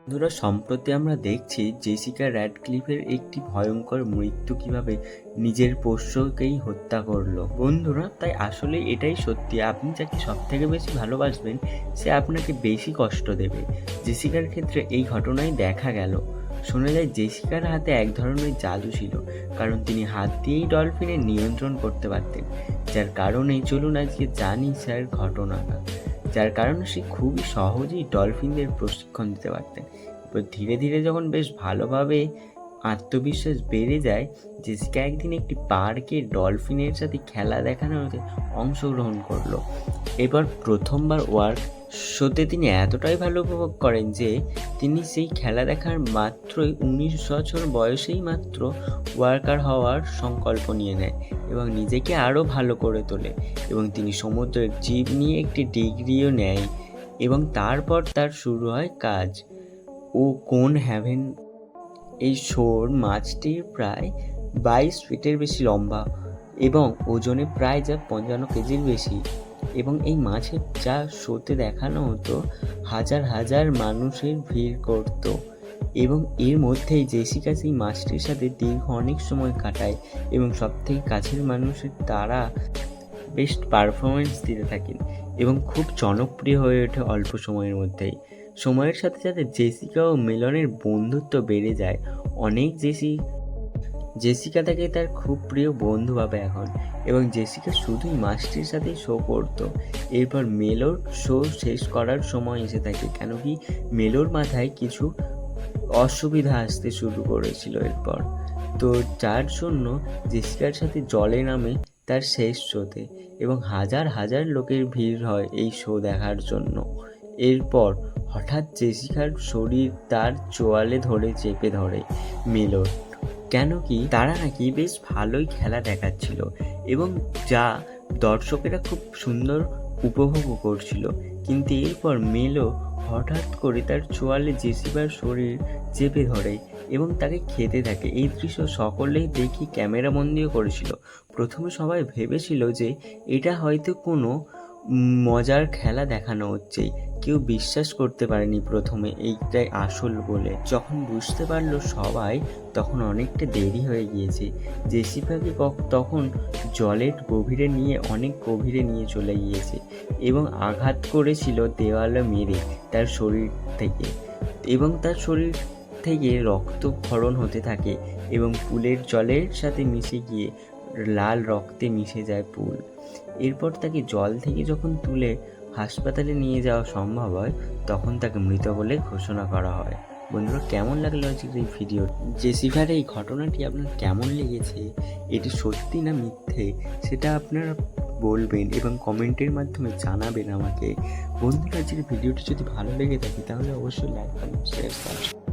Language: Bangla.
বন্ধুরা, সম্প্রতি আমরা দেখছি জেসিকা র্যাডক্লিফের একটি ভয়ঙ্কর মৃত্যু কিভাবে নিজের পোষ্যকেই হত্যা করলো। বন্ধুরা, তাই আসলে এটাই সত্যি, আপনি যাকে সব থেকে বেশি ভালোবাসবেন সে আপনাকে বেশি কষ্ট দেবে। জেসিকার ক্ষেত্রে এই ঘটনাই দেখা গেল। শোনা যায় জেসিকার হাতে এক ধরনের জাদু ছিল, কারণ তিনি হাত দিয়েই ডলফিনের নিয়ন্ত্রণ করতে পারতেন, যার কারণেই চলুন আজকে জানি স্যার ঘটনাটা, যার কারণে সে খুবই সহজেই ডলফিনদের প্রশিক্ষণ দিতে পারতেন। এবার ধীরে ধীরে যখন বেশ ভালোভাবে আত্মবিশ্বাস বেড়ে যায়, জেসিকা একদিন একটি পার্কে ডলফিনের সাথে খেলা দেখানোতে অংশগ্রহণ করলো। এবার প্রথমবার ওয়ার্ক শোতে তিনি এতটাই ভালো উপভোগ করেন যে তিনি সেই খেলা দেখার মাত্রই 19 বছর বয়সেই মাত্র ওয়ার্কার হওয়ার সংকল্প নিয়ে নেয় এবং নিজেকে আরও ভালো করে তোলে, এবং তিনি সমুদ্রের জীব নিয়ে একটি ডিগ্রিও নেয়। এবং তারপর তার শুরু হয় কাজ। ও কোন হ্যাভেন এই শোর মাছটির প্রায় 22 ফিটের বেশি লম্বা এবং ওজনে প্রায় যা 55 কেজির বেশি, এবং এই মাছের যা শোতে দেখানো হতো হাজার হাজার মানুষের ভিড় করত। এবং এর মধ্যেই জেসিকা সেই মাছটির সাথে দীর্ঘ অনেক সময় কাটায় এবং সবথেকে কাছের মানুষের তারা বেস্ট পারফরমেন্স দিতে থাকেন এবং খুব জনপ্রিয় হয়ে ওঠে অল্প সময়ের মধ্যেই। সময়ের সাথে সাথে জেসিকা ও মেলনের বন্ধুত্ব বেড়ে যায় অনেক। জেসিকা তাকে তার খুব প্রিয় বন্ধু ভাবে এখন, এবং জেসিকা শুধুই মাছটির সাথেই শো করতো। এরপর মেলোর শো শেষ করার সময় এসে থাকে, কেন কি মেলোর মাথায় কিছু অসুবিধা আসতে শুরু করেছিল এরপর, তো যার জন্য জেসিকার সাথে জলে নামে তার শেষ শোতে, এবং হাজার হাজার লোকের ভিড় হয় এই শো দেখার জন্য। এরপর হঠাৎ জেসিকার শরীর তার চোয়ালে ধরে চেপে ধরে মেলোর, কেন কি তারা নাকি বেশ ভালোই খেলা দেখাচ্ছিল এবং যা দর্শকেরা খুব সুন্দর উপভোগও করছিল। কিন্তু এরপর মেলো হঠাৎ করে তার চোয়ালে জেসিকার শরীর চেপে ধরে এবং তাকে খেতে থাকে। এই দৃশ্য সকলেই দেখি ক্যামেরাবন্দিও করেছিল। প্রথমে সবাই ভেবেছিল যে এটা হয়তো কোনো মজার খেলা দেখানো হচ্ছে, কেউ বিশ্বাস করতে পারেনি প্রথমে এইটাই আসল বলে। যখন বুঝতে পারলো সবাই, তখন অনেকটা দেরি হয়ে গিয়েছে। জেসিকাকে তখন জলের গভীরে নিয়ে অনেক গভীরে নিয়ে চলে গিয়েছে এবং আঘাত করেছিল দেওয়ালে মেরে তার শরীর থেকে, এবং তার শরীর থেকে রক্তক্ষরণ হতে থাকে এবং পুলের জলের সাথে মিশে গিয়ে লাল রক্তে মিশে যায় পুল। এরপর তাকে জল থেকে যখন তুলে হাসপাতালে নিয়ে যাওয়া সম্ভব হয়, তখন তাকে মৃত বলে ঘোষণা করা হয়। বন্ধুরা, কেমন লাগলো আজকের এই ভিডিও? জেসিকার এই ঘটনাটি আপনার কেমন লেগেছে? এটি সত্যি না মিথ্যে সেটা আপনারা বলবেন এবং কমেন্টের মাধ্যমে জানাবেন আমাকে। বন্ধুরা, আজকের ভিডিওটি যদি ভালো লেগে থাকে তাহলে অবশ্যই লাইক, কমেন্ট, শেয়ার, সাবস্ক্রাইব।